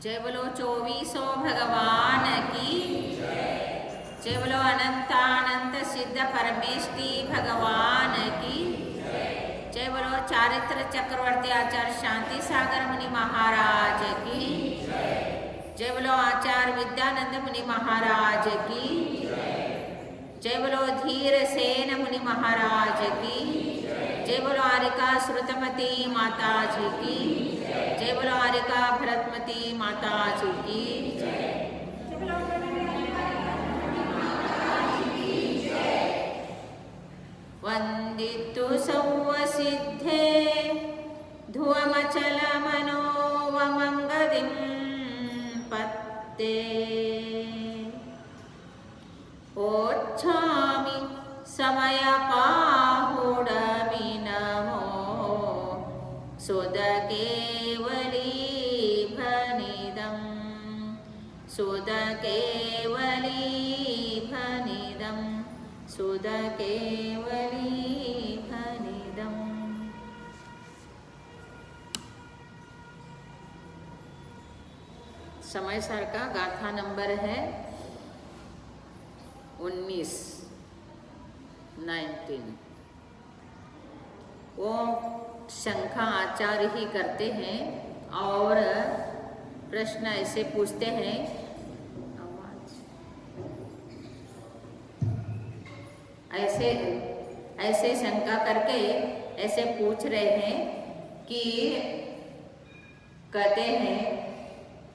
जय बोलो 2400 भगवान की जय बोलो अनंतानंत सिद्ध परमेष्टि भगवान की जय बोलो चारित्र चक्रवर्ती आचार्य शांति सागर मुनि महाराज की जय बोलो आचार्य विद्यानंद मुनि महाराज की जय बोलो धीर सेन मुनि महाराज की जय बोलो आरिका श्रुतमती माता जी की जय बोलो आरिका भरतमती माता जी की वंदितु सौवसिद्धे धुवमचल मनोवमंगदिं पत्ते ओच्छामि समय पाहुडमि नमो सुदकेवलीभनिदं सुदकेवलीभनिदं सुदकेवलीभनिदं। समय सार का गाथा नंबर है 19। वो शंखा आचार्य ही करते हैं और प्रश्न ऐसे पूछते हैं, ऐसे शंका करके ऐसे पूछ रहे हैं कि कहते हैं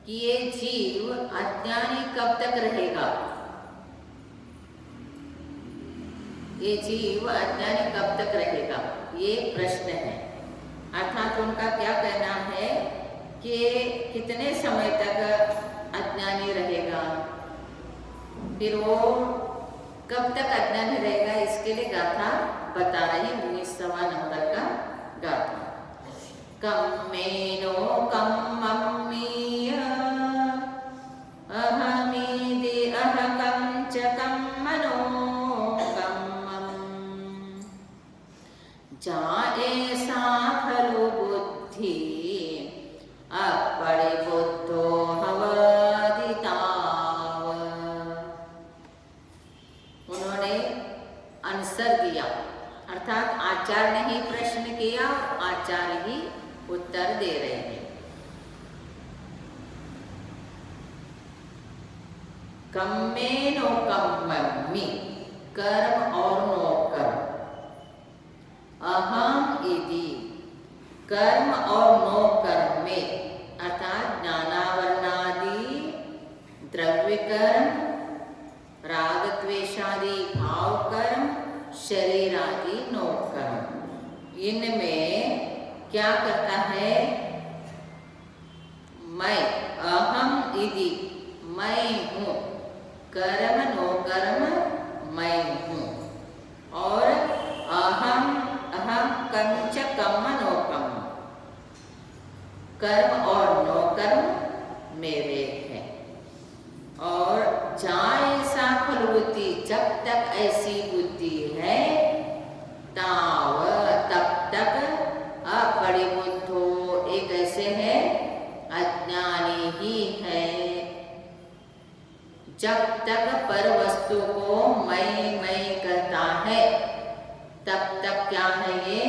कि ये जीव अज्ञानी कब तक रहेगा, ये जीव अज्ञानी कब तक रहेगा, ये प्रश्न है। अर्थात उनका क्या कहना है कि कितने समय तक अज्ञानी रहेगा, फिर वो कब तक अज्ञानी रहेगा, इसके लिए गाथा बता रही 19वां नंबर का गाथा। कम्मेनो कम्मम्मीय अहमीदि अहकं च कम्मनो जाए सा खलु बुद्धि अपरिबुद्धो हवदिताव। उन्होंने आंसर दिया, अर्थात आचार्य ने ही प्रश्न किया, आचार्य ही उत्तर दे रहे हैं। कम्मे नो कम्मि, कर्म और नो कर्म, अहम इति कर्म और नो कर्म में, अर्थात ज्ञानावरणादि द्रव्य कर्म, राग द्वेषादि भाव कर्म, शरीर आदि नो कर्म, इनमें क्या करता है, मैं अहम इति मैं हूँ, कर्म नो कर्म मैं हूँ, और अहम कंच कम नो कम, कर्म और नो कर्म मेरे हैं। और जाए सा खलु बुद्धि, जब तक ऐसी बुद्धि है ताव तब तक अपरिबुद्धो, एक ऐसे है अज्ञानी ही है। जब तक पर वस्तु को मैं कहता है तब तक क्या है, ये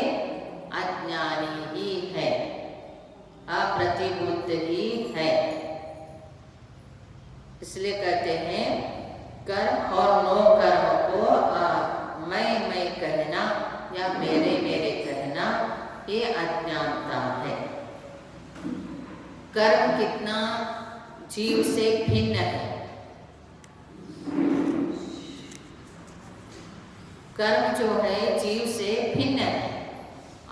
अज्ञानी ही है, अप्रतिबुद्ध ही है। इसलिए कहते हैं कर्म और नो कर्म को मैं कहना या मेरे कहना, ये अज्ञानता है। कर्म कितना जीव से भिन्न है, कर्म जो है जीव से भिन्न है,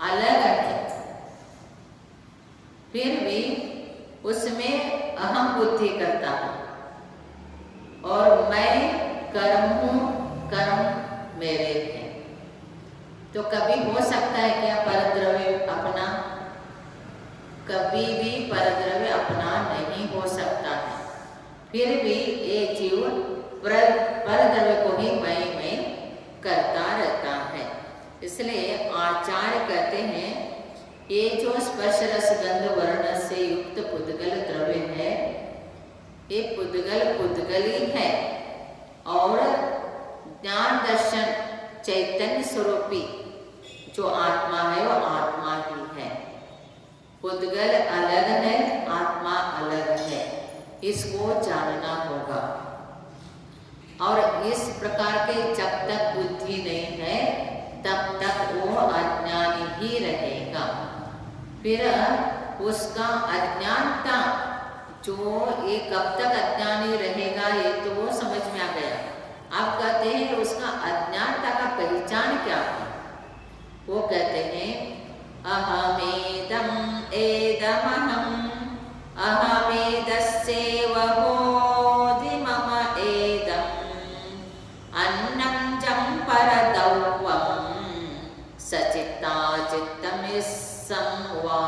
अलग है, फिर भी उसमें अहम बुद्धि करता है, और मैं कर्म हूँ, कर्म मेरे हैं। तो कभी हो सकता है क्या परद्रव्य अपना, कभी भी परद्रव्य अपना नहीं हो सकता है, फिर भी ये जीव परद्रव्य को ही मैं करता रहता है। इसलिए आचार्य कहते हैं ये जो स्पर्श रस गंध वर्ण से युक्त पुद्गल द्रव्य है ये पुद्गल पुद्गली है और ज्ञान दर्शन चैतन्य स्वरूपी जो आत्मा है वो आत्मा ही है। पुद्गल अलग है, आत्मा अलग है, इसको जानना होगा। और इस प्रकार के जब तक बुद्धि नहीं है तब तक वो अज्ञानी ही रहेगा। फिर उसका अज्ञानता जो ये कब तक अज्ञानी रहेगा ये तो समझ में आ गया। आप कहते हैं उसका अज्ञानता का पहचान क्या है? वो कहते हैं अहमेदम एदमहम अहमेदस्येव होदि मम एदम अन्नं जं परदौवं सचित्ता चित्तमिस्संवा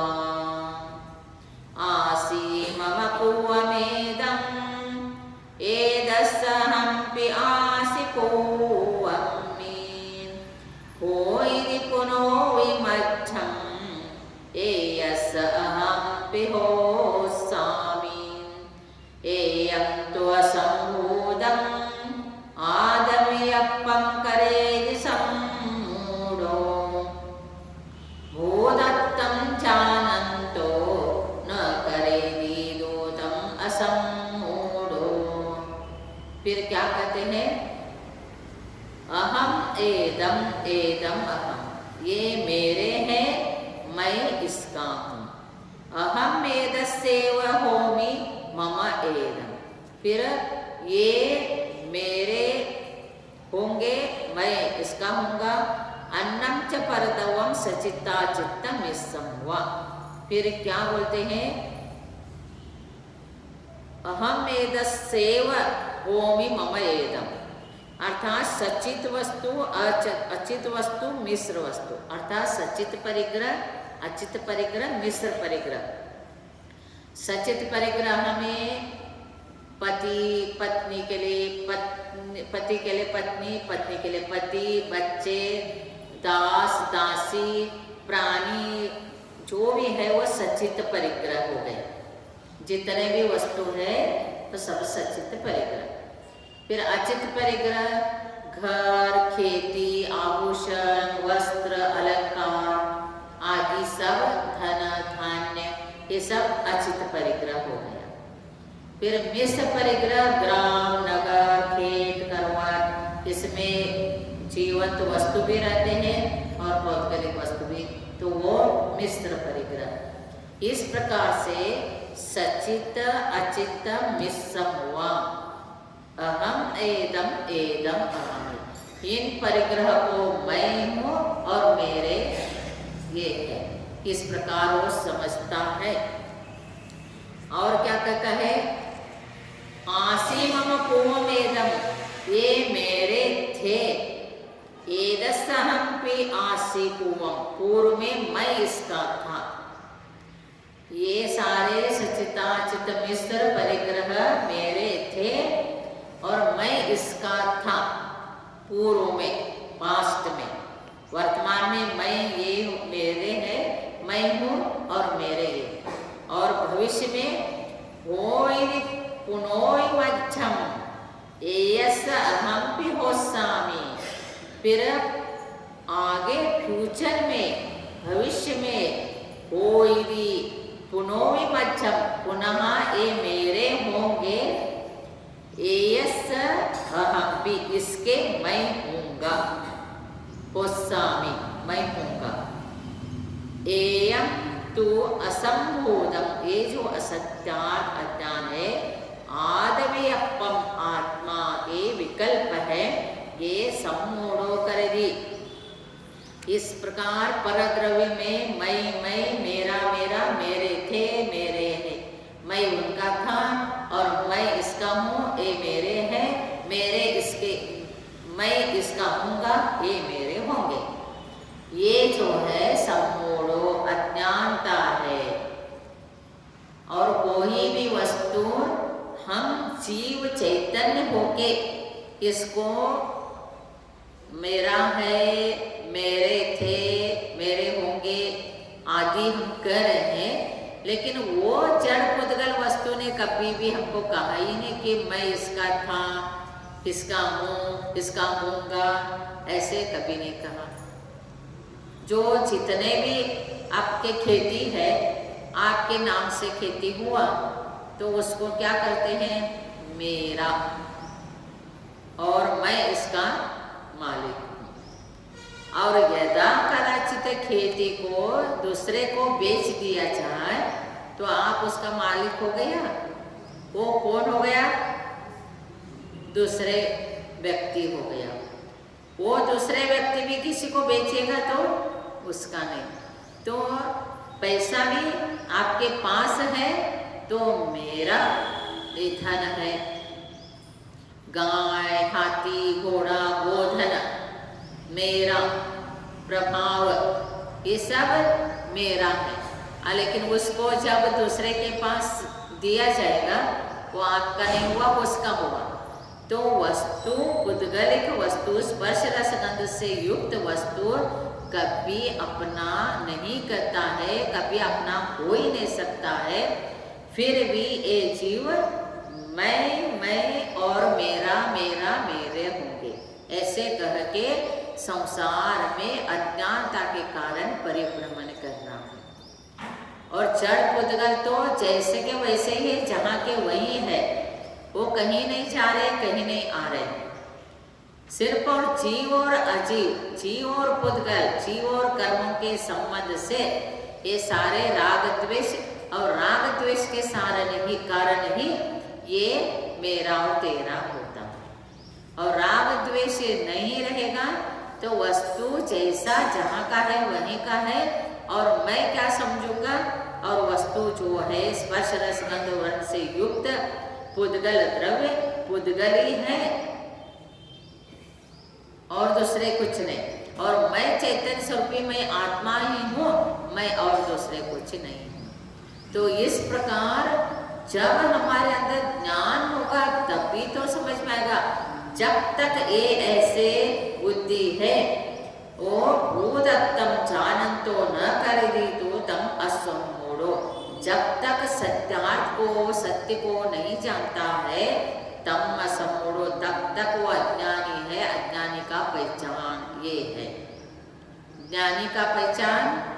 आसी मम पूवमेदं एदस्सहंपि आसि पूवम्मि होइति पुनो विमज्झं एयस अहंपि होस्सामि एयं तु असम्भूतं आदमियप्पं करेदि सम्मूढो भूदत्तं जानन्तो न करेदि दूतं असम्मूढो। फिर क्या कहते हैं? अहम एदम एदम अहम, ये मेरे हैं, मैं इसका हूँ। अहम एदस्येव होमि मम एदम, फिर ये मेरे होंगे, मैं इसका हूँगा। अन्नम च परदवम सचित्ता चित्तम इस्संवा, फिर क्या बोलते हैं? अहम एदस्येव होमि मम एदम, अर्थात सचित वस्तु अचित वस्तु मिश्र वस्तु, अर्थात सचित परिग्रह अचित परिग्रह मिश्र परिग्रह। सचित परिग्रह में पति पत्नी के लिए पति के लिए पत्नी, पत्नी के लिए पति, बच्चे, दास दासी, प्राणी जो भी है वो सचित परिग्रह हो गए। जितने भी वस्तु है तो सब सचित परिग्रह। फिर अचित परिग्रह घर, खेती, आभूषण, वस्त्र, अलंकार आदि सब, धन धान्य, ये सब अचित परिग्रह हो गया। फिर मिश्र परिग्रह ग्राम, नगर, खेत, करवट, इसमें जीवंत वस्तु भी रहते हैं और भौतिक वस्तु भी, तो वो मिश्र परिग्रह। इस प्रकार से सचित अचित मिश्रम हुआ। अहम एदम एदम अहम, इन परिग्रह को मैं हूँ और मेरे ये है, इस प्रकार वो समझता है। और क्या कहता है? आसी मम पूर्वमेदम, ये मेरे थे। एदस्सहंपि आसी पूर्वम, पूर्व में मैं इसका था। ये सारे सचिताचित मिश्र परिग्रह मेरे थे और मैं इसका था पूर्व में, पास्ट में। वर्तमान में मैं ये मेरे है, मैं हूँ और मेरे ये। और भविष्य में होइति पुनोइमज्झं एयस अहंपि होस्सामि, फिर आगे फ्यूचर में, भविष्य में होइति पुनोइमज्झं, पुनः ये मेरे होंगे। एयस अहंपि, इसके मैं हूँगा। होस्सामि, मैं हूँगा। एयं तु असंभूतम, ये जो असत्यात अज्ञान है, आदव्यपम आत्मा, ये विकल्प है, ये सम्मूढ़ो कर दी। इस प्रकार परद्रव्य में मैं मेरा मेरा, मेरे थे मेरे है, मैं उनका था और मैं इसका हूँ, ये मेरे हैं, मेरे इसके, मैं इसका हूँगा, ये मेरे होंगे। ये जो है सम्मूढ़ो अज्ञानता है। और कोई भी वस्तु हम जीव चैतन्य होके इसको मेरा है, मेरे थे, मेरे होंगे आदि हम कह रहे हैं, लेकिन वो जड़ पुद्गल वस्तु ने कभी भी हमको कहा ही नहीं कि मैं इसका था, इसका हूँ, इसका होऊंगा, ऐसे कभी नहीं कहा। जो जितने भी आपके खेती है, आपके नाम से खेती हुआ तो उसको क्या करते हैं, मेरा, और मैं इसका मालिक हूँ। और यदा कदाचित खेती को दूसरे को बेच दिया जाए तो आप उसका मालिक हो गया। वो कौन हो गया, दूसरे व्यक्ति हो गया। वो दूसरे व्यक्ति भी किसी को बेचेगा तो उसका नहीं। तो पैसा भी आपके पास है तो मेरा ये धन है। गाय, हाथी, घोड़ा, गोधन मेरा, प्रभाव ये सब मेरा है। लेकिन उसको जब दूसरे के पास दिया जाएगा वो आपका नहीं हुआ, उसका हुआ। तो वस्तु, पुद्गलिक वस्तु, स्पर्श रस गंध से युक्त वस्तु कभी अपना नहीं करता है, कभी अपना हो ही नहीं सकता है। फिर भी ये जीव मैं और मेरा मेरा मेरे होंगे ऐसे कह के संसार में अज्ञानता के कारण परिभ्रमण करना है। और जड़ पुद्गल तो जैसे के वैसे ही जहाँ के वही है, वो कहीं नहीं जा रहे, कहीं नहीं आ रहे। सिर्फ और जीव और अजीव, जीव और पुद्गल, जीव और कर्मों के संबंध से ये सारे राग द्वेष और राग द्वेष के कारण ही ये मेरा और तेरा होता है। और राग द्वेष नहीं रहेगा तो वस्तु जैसा जहाँ का है वहीं का है, और मैं क्या समझूंगा, और वस्तु जो है स्पर्श रस गंध वर्ण से युक्त पुद्गल द्रव्य पुद्गल ही है और दूसरे कुछ नहीं। और मैं चैतन्य स्वरूपी, मैं आत्मा ही हूँ, मैं और दूसरे कुछ नहीं हूँ। तो इस प्रकार जब हमारे अंदर ज्ञान होगा तभी तो समझ में आएगा। जब तक ये ऐसे बुद्धि है, ओ भूदत्तम जानंतो न करिदीतो तम असम्मूढ़ो, जब तक सत्यार्थ को, सत्य को नहीं जानता है तम असम्मूढ़ो, तब तक वो अज्ञानी है। अज्ञानी का पहचान ये है। ज्ञानी का पहचान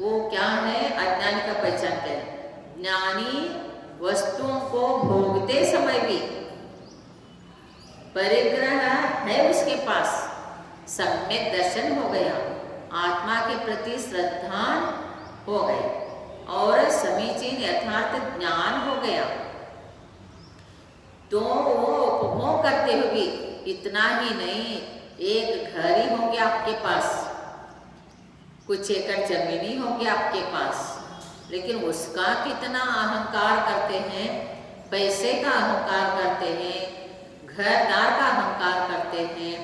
वो क्या है, अज्ञानी का पहचान क्या है? ज्ञानी वस्तुओं को भोगते समय भी परिग्रह है उसके पास, सम्यक दर्शन हो गया, आत्मा के प्रति श्रद्धा हो गई और समीचीन यथार्थ ज्ञान हो गया। तो वो उपभोग करते हुए भी, इतना ही नहीं, एक घर ही होंगे आपके पास, कुछ एकड़ जमीन ही होंगे आपके पास, लेकिन उसका कितना अहंकार करते हैं, पैसे का अहंकार करते हैं, घरदार का अहंकार करते हैं,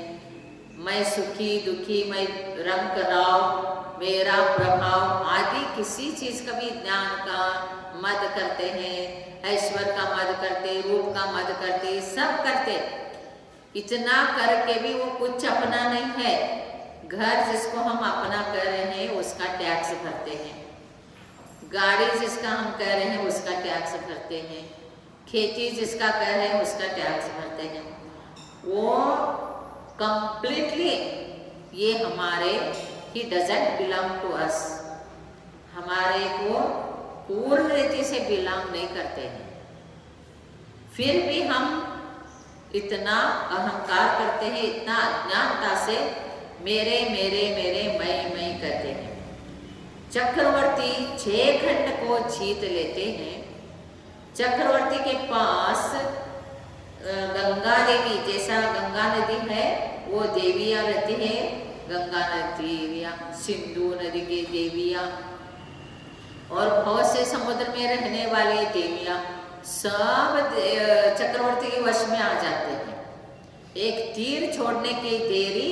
मैं सुखी दुखी, मैं रंग राव, मेरा प्रभाव आदि किसी चीज का भी ज्ञान का मद करते हैं, ऐश्वर्य का मद करते, रूप का मद करते, सब करते। इतना करके भी वो कुछ अपना नहीं है। घर जिसको हम अपना कर रहे हैं उसका टैक्स भरते हैं, गाड़ी जिसका हम कह रहे हैं उसका टैक्स भरते हैं, खेती जिसका कह रहे हैं उसका टैक्स भरते हैं। वो कंप्लीटली ये हमारे ही डजंट बिलोंग टू अस, हमारे को पूर्ण रीति से बिलोंग नहीं करते हैं। फिर भी हम इतना अहंकार करते हैं, इतना अज्ञानता से मेरे मेरे मेरे मैं करते हैं। चक्रवर्ती 6 खंड को जीत लेते हैं। चक्रवर्ती के पास गंगा देवी, जैसा गंगा नदी है वो देवियाँ रहती है, गंगा नदी, सिंधु नदी के देवियाँ और बहुत से समुद्र में रहने वाले देवियाँ सब चक्रवर्ती के वश में आ जाते हैं। एक तीर छोड़ने की देरी,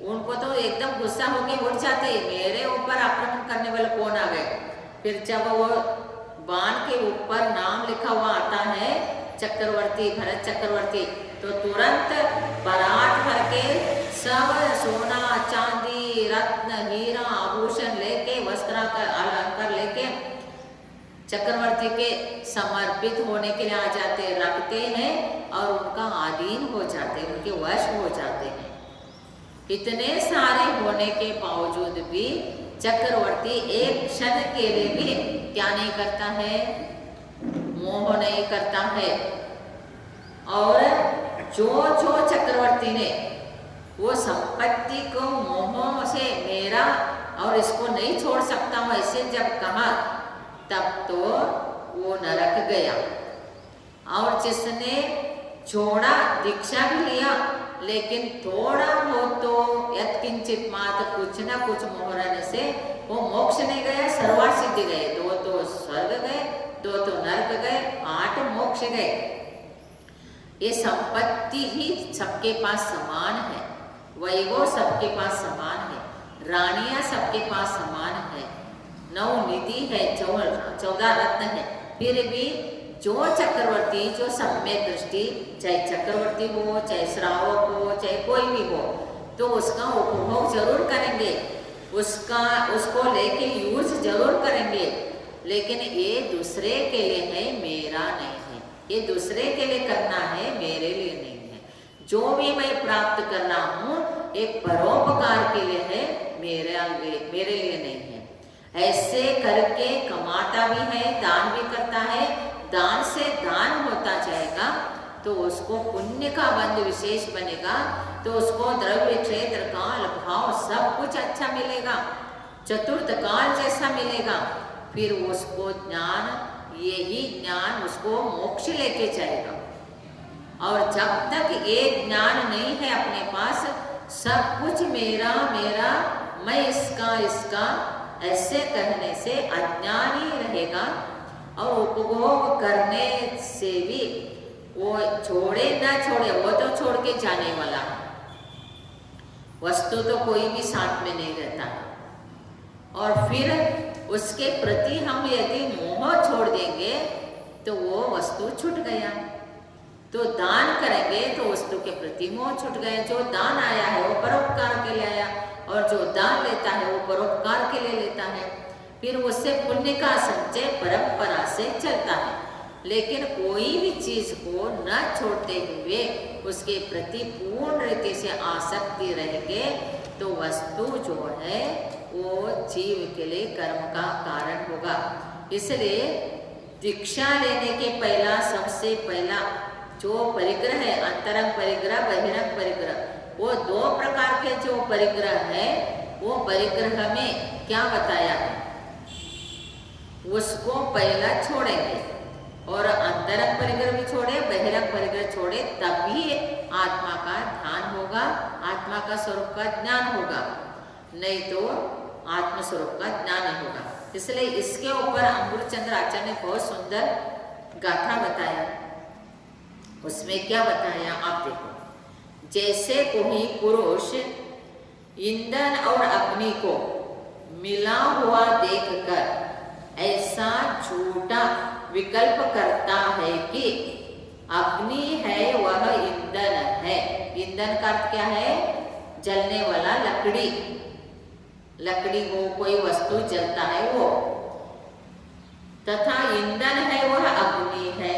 उनको तो एकदम गुस्सा होके उठ जाते, मेरे ऊपर आक्रमण करने वाले कौन आ गए। फिर जब वो बाण के ऊपर नाम लिखा हुआ आता है चक्रवर्ती, भरत चक्रवर्ती, तो तुरंत बारात भर के सब सोना चांदी रत्न हीरा आभूषण लेके, वस्त्र का अलंकार लेके चक्रवर्ती के समर्पित होने के लिए आ जाते, रखते हैं और उनका अधीन हो जाते, उनके वश हो जाते हैं। इतने सारे होने के बावजूद भी चक्रवर्ती एक क्षण के लिए भी क्या नहीं करता है, मोह नहीं करता है। और जो चक्रवर्ती ने वो संपत्ति को मोह से मेरा और इसको नहीं छोड़ सकता हूँ ऐसे जब कहा, तब तो वो नरक गया। और जिसने छोड़ा, दीक्षा भी लिया, लेकिन थोड़ा हो तो यत्किंचित मात्र कुछ ना कुछ मोहरन से वो मोक्ष नहीं गया, सर्वासिद्धि गए। 2 तो स्वर्ग गए, 2 तो नरक गए, 8 मोक्ष गए। ये संपत्ति ही सबके पास समान है, वैभव सबके पास समान है, रानियां सबके पास समान है, 9 निधि है, 14 रत्न है। फिर भी जो चक्रवर्ती, जो सम्यक दृष्टि, चाहे चक्रवर्ती हो, चाहे श्रावक हो, चाहे कोई भी हो, तो उसका उपभोग जरूर करेंगे, उसको लेके यूज जरूर करेंगे। लेकिन ये दूसरे के लिए है, मेरा नहीं है। ये दूसरे के लिए करना है, मेरे लिए नहीं है। जो भी मैं प्राप्त कर रहा हूँ एक परोपकार के लिए है, मेरे लिए नहीं है। ऐसे करके कमाता भी है, दान भी करता है, दान से दान होता जाएगा तो उसको पुण्य का बंध विशेष बनेगा, तो उसको द्रव्य क्षेत्र काल भाव सब कुछ अच्छा मिलेगा, चतुर्थ काल जैसा मिलेगा। फिर उसको ज्ञान, यही ज्ञान उसको मोक्ष लेके जाएगा। और जब तक ये ज्ञान नहीं है अपने पास, सब कुछ मेरा मेरा, मैं इसका ऐसे कहने से अज्ञान ही रहेगा। और उपभोग करने से भी वो छोड़े ना छोड़े, वो तो छोड़ के जाने वाला है। वस्तु तो कोई भी साथ में नहीं रहता है। और फिर उसके प्रति हम यदि मोह छोड़ देंगे तो वो वस्तु छूट गया। तो दान करेंगे तो वस्तु के प्रति मोह छूट गए। जो दान आया है वो परोपकार के लिए आया, और जो दान लेता है वो परोपकार के लिए लेता है। फिर उससे पुण्य का संचय परंपरा से चलता है। लेकिन कोई भी चीज को न छोड़ते हुए उसके प्रति पूर्ण रीति से आसक्ति रहेंगे तो वस्तु जो है वो जीव के लिए कर्म का कारण होगा। इसलिए दीक्षा लेने के पहला, सबसे पहला जो परिग्रह है, अंतरंग परिग्रह, बहिरंग परिग्रह, वो 2 प्रकार के जो परिग्रह है, वो परिग्रह में क्या बताया है, उसको पहला छोड़ेंगे। और अंतरंग परिग्रह भी छोड़े, बहिरंग परिग्रह छोड़े, तभी आत्मा का ध्यान होगा, आत्मा का स्वरूप का ज्ञान होगा। नहीं तो आत्म स्वरूप का ज्ञान नहीं होगा। इसलिए इसके ऊपर अंगुरचंद्र आचार्य ने बहुत सुंदर गाथा बताया। उसमें क्या बताया आप देखो। जैसे कोई पुरुष ईंधन और अग्नि को मिला हुआ देखकर ऐसा झूठा विकल्प करता है कि अग्नि है वह ईंधन है। ईंधन का अर्थ क्या है, जलने वाला लकड़ी, लकड़ी हो, कोई वस्तु जलता है वो, तथा ईंधन है वह अग्नि है।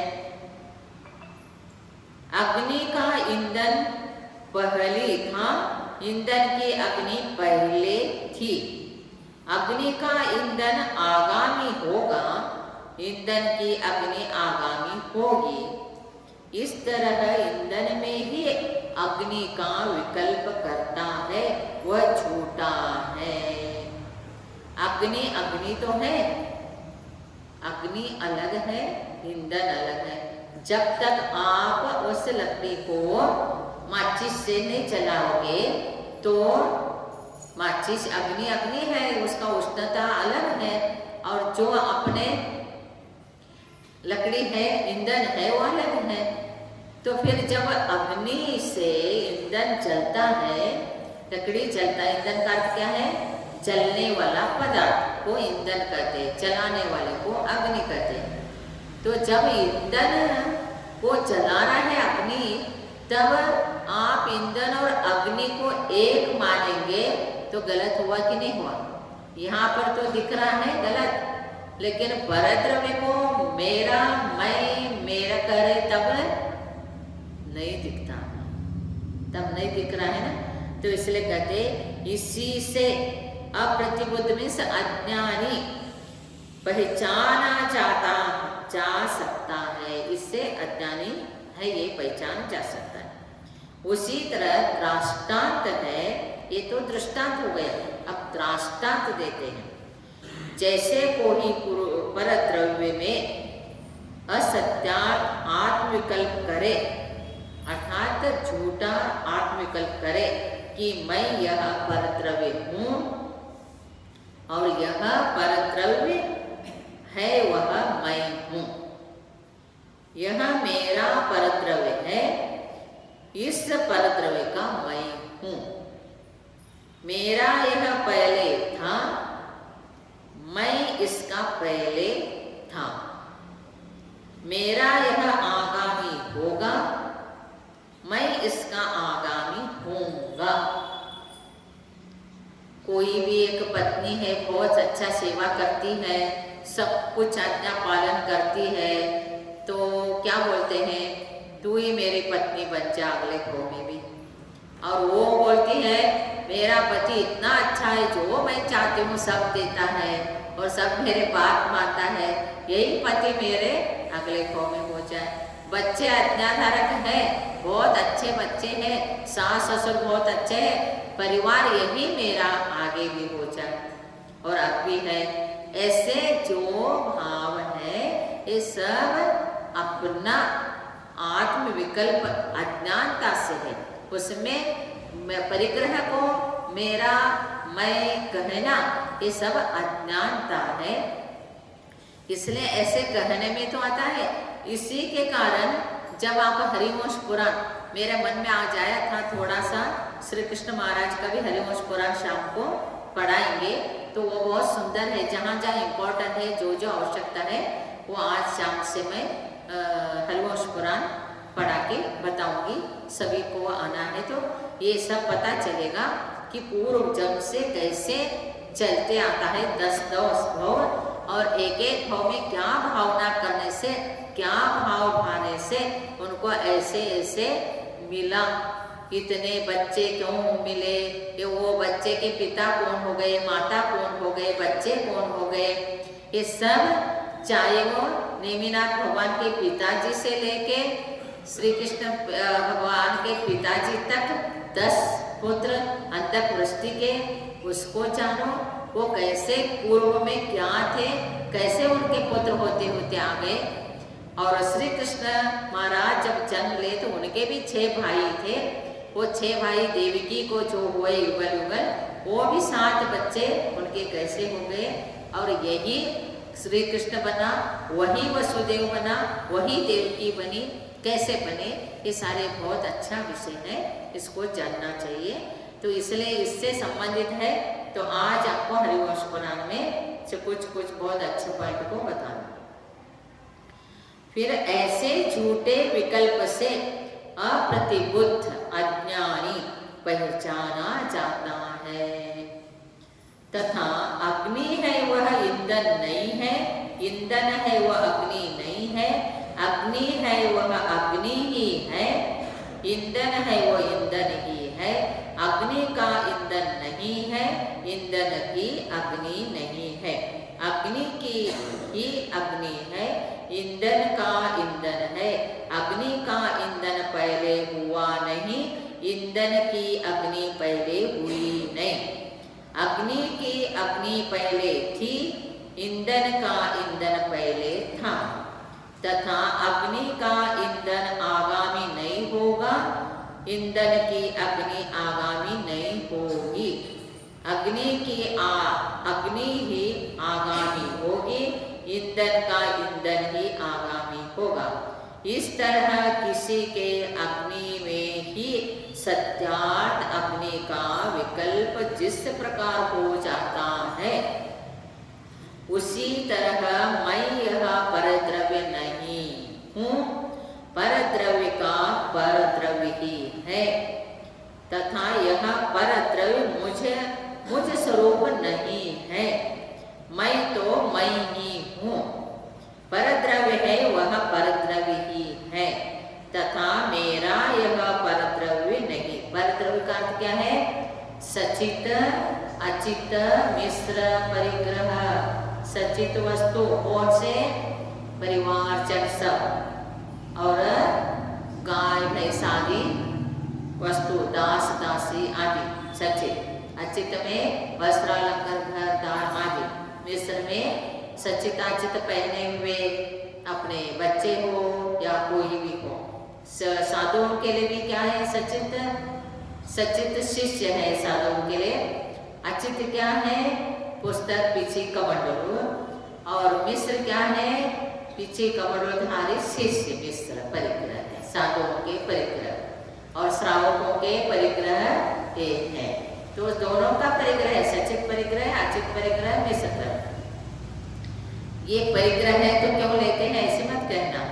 अग्नि का ईंधन पहले था, ईंधन की अग्नि पहले थी। अग्नि का ईंधन आगामी होगा, ईंधन की अग्नि आगामी होगी। इस तरह ईंधन में ही अग्नि का विकल्प करता है, वह झूठा है। अग्नि अग्नि तो है, अग्नि अलग है, ईंधन अलग है। जब तक आप उस लकड़ी को माचिस से नहीं जलाओगे तो माचिस अग्नि अग्नि है, उसका उष्णता अलग है, और जो अपने लकड़ी है, ईंधन है, वो अलग है। तो फिर जब अग्नि से ईंधन जलता है, लकड़ी जलता है, ईंधन का अर्थ क्या है, जलने वाला पदार्थ को ईंधन कहते, जलाने वाले को अग्नि कहते। तो जब ईंधन को जला रहा है अग्नि, तब आप ईंधन और अग्नि को एक मानेंगे तो गलत हुआ कि नहीं हुआ? यहाँ पर तो दिख रहा है गलत, लेकिन परद्रव्य को मेरा मैं मेरा करे तब नहीं दिखता, तब नहीं दिख रहा है ना। तो इसलिए कहते इसी से अप्रतिबुद्ध में से अज्ञानी पहचाना जा सकता है, इससे अज्ञानी है ये पहचान जा सकता है। उसी तरह दृष्टांत है, ये तो दृष्टांत हो गया, अब दृष्टांत देते हैं। जैसे कोई परद्रव्य में असत्यार्थ आत्मविकल्प करे, अर्थात झूठा आत्मविकल्प करे कि मैं यह परद्रव्य हूँ और यह परद्रव्य है वह मैं हूँ, यह मेरा परद्रव्य है, इस परद्रव्य का मैं हूँ, मेरा यह पहले था, मैं इसका पहले था, मेरा यह आगामी होगा, मैं इसका आगामी होऊंगा। कोई भी एक पत्नी है, बहुत अच्छा सेवा करती है, सब कुछ आज्ञा पालन करती है, तो क्या बोलते हैं, तू ही मेरी पत्नी बन जा अगले खो में भी। और वो बोलती है मेरा पति इतना अच्छा है, जो मैं चाहती हूँ सब देता है और सब मेरे बात मानता है, यही पति मेरे अगले खो में हो जाए। बच्चे आज्ञाधारक है, बहुत अच्छे बच्चे हैं, सास ससुर बहुत अच्छे हैं, परिवार यही मेरा आगे भी हो जाए। और अब भी है ऐसे जो भाव है, ये सब अपना आत्मविकल्प अज्ञानता से है, उसमें परिग्रह को मेरा मैं कहना ये सब अज्ञानता है। इसलिए ऐसे कहने में तो आता है। इसी के कारण जब आप हरिवंश पुराण मेरे मन में आ जाया था, थोड़ा सा श्री कृष्ण महाराज का भी हरिवंश पुराण शाम को पढ़ाएंगे, तो वो बहुत सुंदर है। जहाँ जहाँ इम्पोर्टेंट है, जो जो आवश्यकता है, वो आज शाम से मैं हरिवंश पुराण पढ़ा के बताऊंगी। सभी को आना है तो ये सब पता चलेगा कि पूर्व जन्म से कैसे चलते आता है 10-10 भाव, और एक एक भाव में क्या भावना करने से, क्या भाव भाने से उनको ऐसे ऐसे मिला। इतने बच्चे क्यों मिले, ये वो बच्चे के पिता कौन हो गए, माता कौन हो गए, बच्चे कौन हो गए, ये सब चाहे वो नेमिनाथ भगवान के पिताजी से लेके श्री कृष्ण भगवान के पिताजी तक 10 पुत्र अंतःपुष्टि के, उसको जानो वो कैसे पूर्व में क्या थे, कैसे उनके पुत्र होते होते आ गए। और श्री कृष्ण महाराज जब जन्म ले तो उनके भी 6 भाई थे। वो 6 भाई देवकी को जो हुए युगल युगल, वो भी 7 बच्चे उनके कैसे हो गए। और यही श्री कृष्ण बना, वही वसुदेव बना, वही देवकी बनी, कैसे बने, ये सारे बहुत अच्छा विषय है, इसको जानना चाहिए। तो इसलिए इससे संबंधित है। तो आज आपको हरिवंश पुराण में से कुछ बहुत अच्छे पॉइंट को बताना। फिर ऐसे झूठे विकल्प से अप्रतिबुद्ध अज्ञानी पहचाना जाता है, तथा अग्नि है वह ईंधन नहीं है, ईंधन है वह अग्नि नहीं है, अग्नि है वह अग्नि ही है, ईंधन है वह ईंधन ही है, अग्नि का ईंधन नहीं है, ईंधन की अग्नि नहीं है, अग्नि की ही अग्नि है, ईंधन का ईंधन है, अग्नि का ईंधन पहले हुआ नहीं, ईंधन की अग्नि पहले हुई नहीं, अग्नि की अग्नि पहले थी, ईंधन का ईंधन पहले था, तथा अग्नि का ईंधन आगामी नहीं होगा, ईंधन की अग्नि आगामी नहीं होगी, अग्नि ही आगामी होगी, ईंधन का ईंधन ही आगामी होगा। इस तरह किसी के अग्नि में ही सत्यार्थ अग्नि का विकल्प जिस प्रकार हो जाता है, उसी तरह मैं यह परद्रव्य नहीं हूँ, परद्रव्य का परद्रव्य ही है, तथा यह परद्रव्य मुझ स्वरूप नहीं है, मैं तो मैं ही हूँ। परद्रव्य है वह परद्रव्य ही है तथा मेरा यह परद्रव्य नहीं। परद्रव्य का अर्थ क्या है? सचित अचित मिश्र परिग्रह। सचित वस्तु कौन से? परिवार जन सब और गाय भैंस आदि वस्तु, दास दासी आदि सचित। अचित में वस्त्रालंकार घर दार आदि। मिश्र में सचिताचित पहने हुए अपने बच्चे हो या कोई भी हो। साधुओं के लिए भी क्या है? सचित। सचित शिष्य है साधुओं के लिए। अचित क्या है? पुस्तक पीछे कमंडलू। और मिश्र क्या है? पीछे कमंडलधारी शिष्य मिश्र परिग्रह है, साधुओं के परिग्रह। और श्रावकों के परिग्रह एक है। तो दोनों का परिग्रह है, सचित परिग्रह, अचित परिग्रह, मिश्र। ये परिग्रह है तो क्यों लेते हैं ऐसे मत कहना।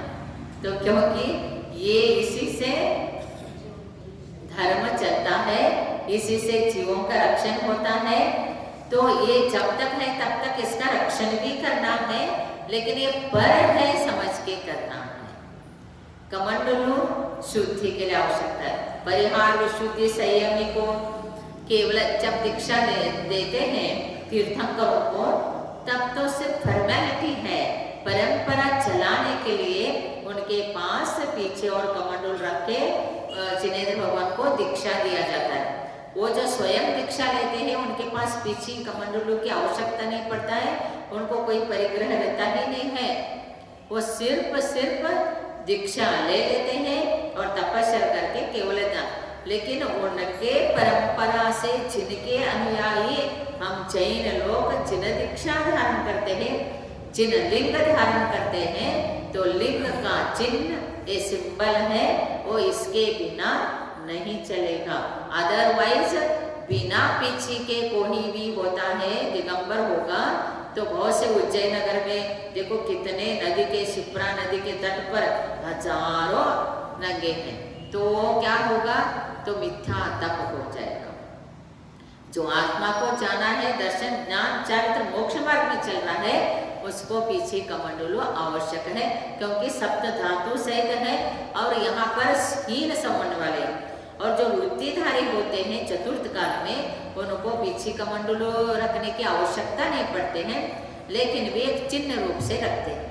तो क्योंकि ये इसी से धर्म चलता है, इसी से जीवों का रक्षण होता है। तो ये जब तक है तब तक इसका रक्षण भी करना है, लेकिन ये पर है समझ के करना है। कमंडलू शुद्धि के लिए आवश्यकता है। परिहार विशुद्धि संयमी को केवल जब दीक्षा देते हैं तीर्थंकरों को, तब तो सिर्फ फॉर्मेलिटी है। परंपरा चलाने के लिए उनके पास पीछे और कमंडल रख के जिनेंद्र भगवान को दीक्षा दिया जाता है। वो जो स्वयं दीक्षा लेते हैं उनके पास पीछे कमंडलों की आवश्यकता नहीं पड़ता है, उनको कोई परिग्रह रहता ही नहीं है। वो सिर्फ दीक्षा ले लेते हैं और तपस्या करके केवल लेकिन उनके परंपरा से जिनके अनुयायी हम जैन लोग जिन दीक्षा धारण करते हैं, जिन लिंग धारण करते हैं, तो लिंग का चिन्ह ये सिंबल है, वो इसके बिना नहीं चलेगा। अदरवाइज बिना पीछे के कोई भी होता है दिगंबर होगा तो बहुत से उज्जैन नगर में देखो कितने नदी के शिप्रा नदी के तट पर हजारों नंगे हैं। तो क्या होगा? तो मिथ्या तप हो जाएगा। जो आत्मा को जाना है, दर्शन ज्ञान चरित्र मोक्ष मार्ग में चल रहा है, उसको पीछे कमंडलू आवश्यक है, क्योंकि सप्त धातु सहित है और यहाँ पर हीन संबंध वाले और जो वृत्तिधारी होते हैं चतुर्थ काल में, उनको पीछे कमंडलू रखने की आवश्यकता नहीं पड़ते हैं, लेकिन वे एक चिन्ह रूप से रखते हैं।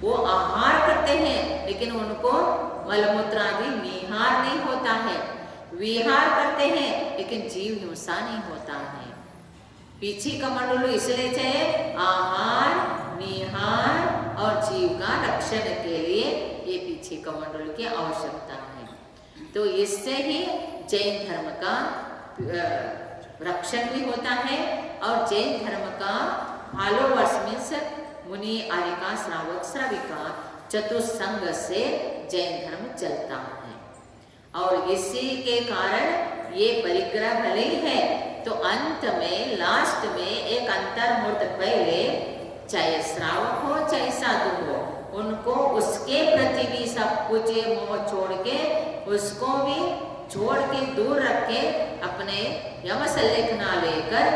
वो आहार करते हैं लेकिन उनको मलमूत्र आदि निहार नहीं होता है। विहार करते हैं लेकिन जीव हिंसा नहीं होता है। पीछे कमंडलू इसलिए चाहिए आहार, निहार और जीव का रक्षण के लिए ये पीछे कमंडलू की आवश्यकता है। तो इससे ही जैन धर्म का रक्षण भी होता है और जैन धर्म का फॉलोवर्स मीन्स मुनि, आर्यिका, श्रावक, श्राविका चतुस्संग से जैन धर्म चलता है। और इसी के कारण ये परिग्रह भले ही है तो अंत में लास्ट में एक अंतर्मूर्त पहले चाहे श्रावक हो चाहे साधु हो, उनको उसके प्रति भी सब कुछ मोह छोड़ के उसको भी छोड़ के दूर रख के अपने यमसल्लेख ना लेकर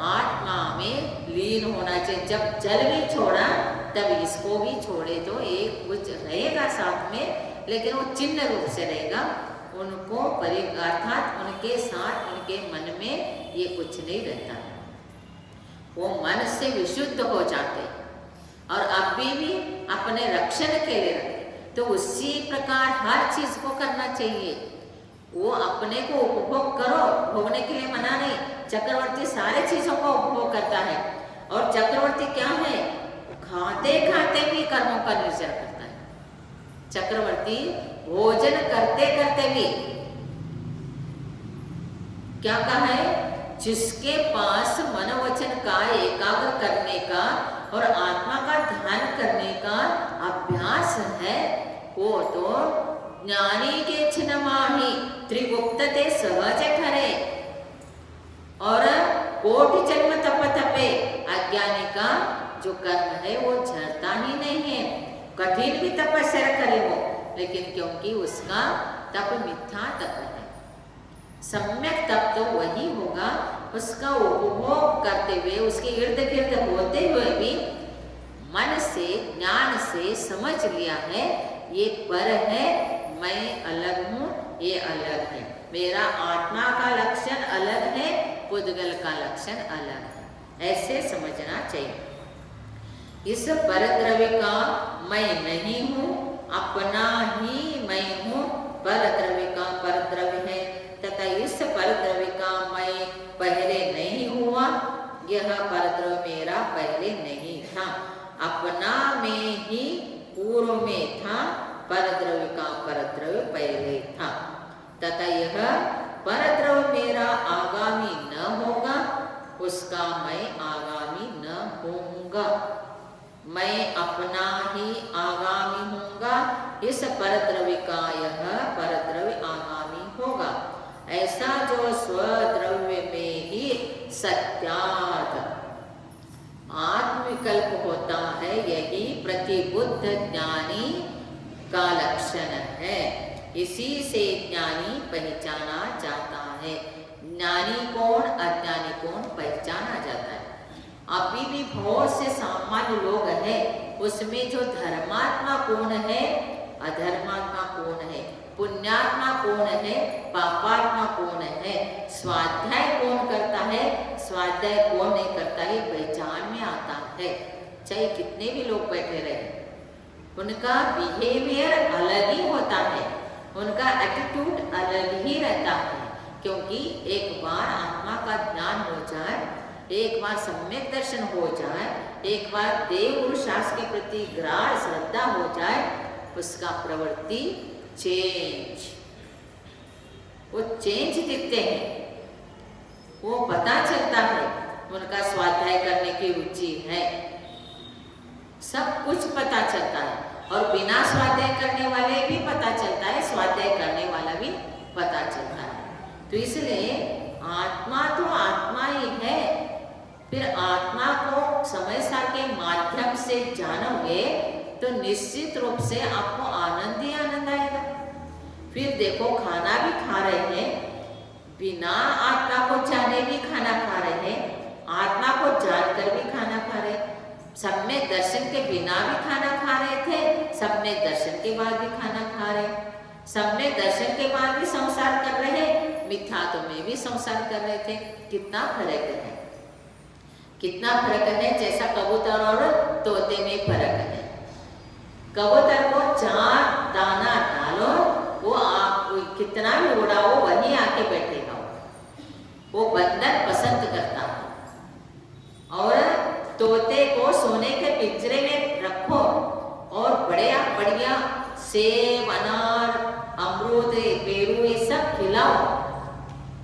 आत्मा में लीन होना चाहिए। जब जल भी छोड़ा तब इसको भी छोड़े तो एक कुछ रहेगा साथ में, लेकिन वो चिन्ह रूप से रहेगा। उनको अर्थात उनके साथ उनके मन में ये कुछ नहीं रहता है, वो मन से विशुद्ध हो जाते और अभी भी अपने रक्षण के लिए रखते। तो उसी प्रकार हर चीज को करना चाहिए। वो अपने को उपभोग करो, भोगने के लिए मना नहीं। चक्रवर्ती सारे चीजों का उपभोग करता है और चक्रवर्ती क्या है? खाते खाते भी कर्मों का निर्जर करता है। चक्रवर्ती भोजन करते करते भी क्या कहा है? जिसके पास मनोवचन का एकाग्र करने का और आत्मा का ध्यान करने का अभ्यास है, वो तो ज्ञानी के छिन्नमाही त्रिगुप्तते सहज ठहरे और कोटि जन्म तप तपे। अज्ञानी का जो कर्म है वो झरता ही नहीं है, कठिन भी तपस्या करे वो, लेकिन क्योंकि उसका तप मिथ्या तप है। सम्यक तप तो वही होगा उसका उपभोग करते हुए, उसके इर्द गिर्द होते हुए भी मन से ज्ञान से समझ लिया है ये पर है, मैं अलग हूँ, ये अलग है, मेरा आत्मा का लक्षण अलग है, पुद्गल का लक्षण अलग है, ऐसे समझना चाहिए। इस परद्रव्य का मैं नहीं हूँ, अपना ही मैं हूँ, परद्रव्य का परद्रव्य है तथा इस परद्रव्य का मैं पहले नहीं हुआ, यह परद्रव्य मेरा पहले नहीं था, अपना में ही पूर्व में था, परद्रव्य का परद्रव्य पहले था तथा यह परद्रव्य मेरा आगामी न होगा, उसका मैं आगामी न होऊंगा, मैं अपना ही आगामी होऊंगा, इस परद्रव्य का यह परद्रव्य आगामी होगा, ऐसा जो स्वद्रव्य में ही सत्यात आत्मविकल्प होता है, यही प्रतिबुद्ध ज्ञानी का लक्षण है, इसी से ज्ञानी पहचाना जाता है। ज्ञानी कौन अज्ञानी कौन पहचाना जाता है। अभी भी बहुत से सामान्य लोग हैं, उसमें जो धर्मात्मा कौन है, अधर्मात्मा कौन है, पुण्यात्मा कौन है, पापात्मा कौन है, स्वाध्याय कौन करता है, स्वाध्याय कौन नहीं करता है, पहचान में आता है। चाहे कितने भी लोग बैठे रहे, उनका बिहेवियर अलग ही होता है, उनका एटीट्यूड अलग ही रहता है, क्योंकि एक बार आत्मा का ज्ञान हो जाए, एक बार सम्यक दर्शन हो जाए, एक बार देव गुरु शास्त्र के प्रति गाढ़ श्रद्धा हो जाए, उसका प्रवृत्ति चेंज, वो चेंज दिखते हैं, वो पता चलता है, उनका स्वाध्याय करने की रुचि है, सब कुछ पता चलता है। और बिना स्वाध्याय करने वाले भी पता चलता है, स्वाध्याय करने वाला भी पता चलता है। तो इसलिए आत्मा तो आत्मा ही है, फिर आत्मा को समय सार के माध्यम से जानोगे तो निश्चित रूप से आपको आनंद ही आनंद आएगा। फिर देखो, खाना भी खा रहे हैं, बिना आत्मा को जाने भी खाना खा रहे हैं, आत्मा को जानकर भी खाना खा रहे, सम्यक दर्शन के बिना भी खाना खा रहे थे, सम्यक दर्शन के बाद भी खाना खा रहे, सम्यक दर्शन के बाद भी संसार कर रहे, मिथ्यात्व में भी संसार कर रहे थे। कितना फर्क है, कितना फर्क है। जैसा कबूतर और तोते में फर्क है। कबूतर को 4 दाना डालो, वो आप कितना भी उड़ाओ वहीं आके बैठेगा, वो बंधन पसंद करता है। और तोते को सोने के पिंजरे में रखो और बढ़िया सेब, अनार, अमरूद, पेरू ये सब खिलाओ,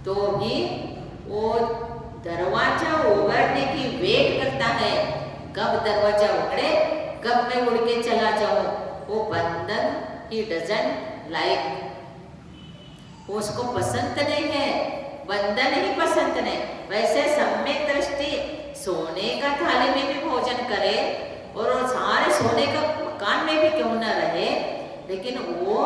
तो भी वो दरवाजा उगड़ने की वेट करता है, कब दरवाजा उगड़े, कब मैं उड़ के चला जाऊं। वो बंधन ही डजंट लाइक, उसको पसंद नहीं है, बंधन ही पसंद नहीं। वैसे सम्यक दृष्टि सोने का थाली में भी भोजन करे और सारे सोने का मकान में भी क्यों न रहे, लेकिन वो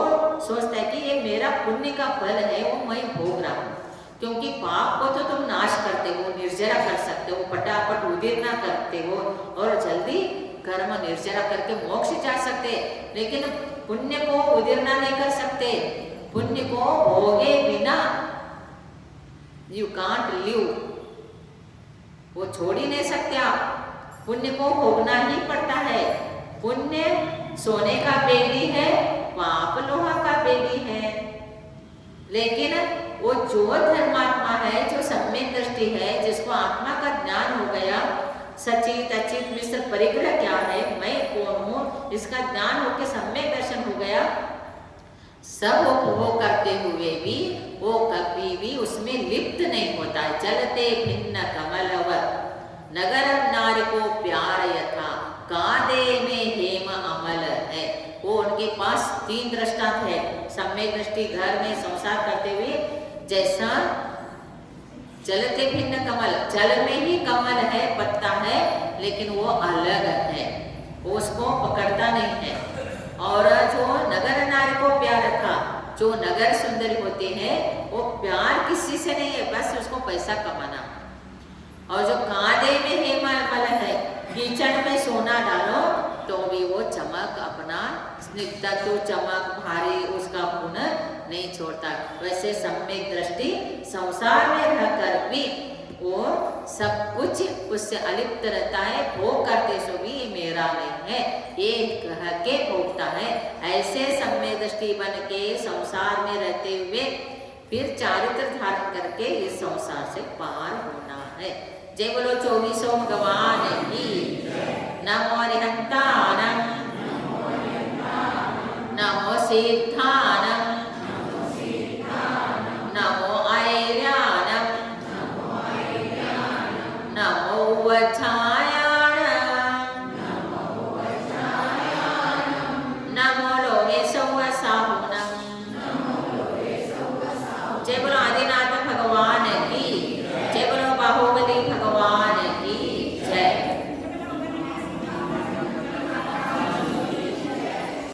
सोचता है कि ये मेरा पुण्य का फल है, वो मैं भोग रहा हूँ। क्योंकि पाप को तो तुम नाश करते हो, निर्जरा कर सकते हो, फटाफट उदीर्णा करते हो और जल्दी कर्म निर्जरा करके मोक्ष जा सकते, लेकिन पुण्य को उदीर्णा नहीं कर सकते। पुण्य को भोगे बिना यू कांट लिव, वो छोड़ ही नहीं सकते आप, पुण्य को भोगना ही पड़ता है। पुण्य सोने का बेली है, पाप लोहा का बेली है। लेकिन वो जो धर्मात्मा है, जो सम्यक दृष्टि है, जिसको आत्मा का ज्ञान हो गया, सचित अचित मिश्र परिग्रह क्या है, मैं कौन हूँ, इसका ज्ञान होकर सम्यक दर्शन हो गया, सब उपभोग करते हुए भी वो कभी भी उसमें लिप्त नहीं होता है। चलते भिन्न कमलवत नगर नारी को प्यार यथा कादे में हेम अमल है। वो उनके पास 3 दृष्टांत है। सम्यक दृष्टि घर में संसार करते हुए, जैसा चलते भिन्न कमल, जल में ही कमल है, पत्ता है, लेकिन वो अलग है, वो उसको पकड़ता नहीं है। और जो नगर नारी को प्यार रखा, जो नगर सुंदरी होते हैं, वो प्यार किसी से नहीं है, बस उसको पैसा कमाना। और जो कांधे में हेमल है, कीचड़ में सोना डालो तो भी वो चमक अपना स्निग्धत्व चमक भारी उसका पुनः नहीं छोड़ता। वैसे सम्यक दृष्टि संसार में रहकर भी वो सब कुछ उससे अलिप्त रहता है। भोग करते सो भी ये मेरा नहीं है ये कह के भोगता है। ऐसे सम्यक दृष्टि बन के संसार में रहते हुए फिर चारित्र धारण करके इस संसार से पार होना है। जय बोलो 24 भगवान की। नमो अरिहंताणं नमो सिद्धाणं